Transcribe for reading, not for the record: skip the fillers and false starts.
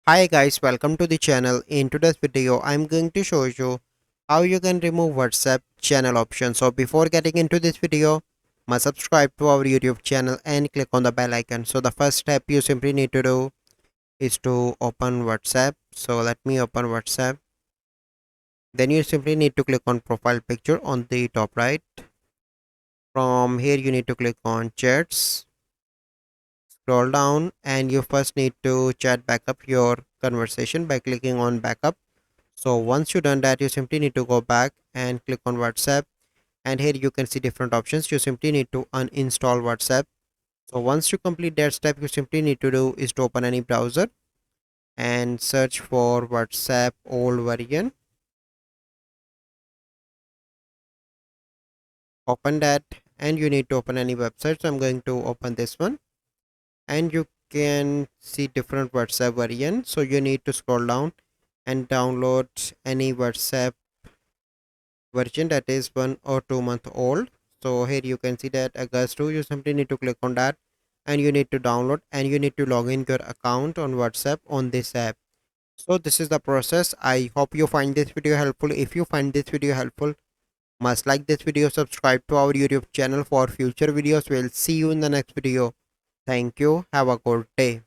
Hi guys, welcome to the channel. In today's video, I'm going to show you how you can remove WhatsApp channel option. So before getting into this video, must subscribe to our YouTube channel and click on the bell icon. So the first step you simply need to do is to open WhatsApp. So let me open WhatsApp. Then you simply need to click on profile picture on the top right. From here you need to click on chats. Scroll down and you first need to chat backup your conversation by clicking on backup. So once you've done that, you simply need to go back and click on WhatsApp, and here you can see different options. You simply need to uninstall WhatsApp. So once you complete that step, you simply need to do is to open any browser and search for WhatsApp old version. Open that, and you need to open any website. So I'm going to open this one, and you can see different WhatsApp version. So you need to scroll down and download any WhatsApp version that is 1 or 2 month old. So here you can see that August 2. You simply need to click on that, and you need to download, and you need to log in your account on WhatsApp on this app. So this is the process. I hope you find this video helpful. If you find this video helpful, must like this video, subscribe to our YouTube channel for future videos. We'll see you in the next video. Thank you. Have a good day.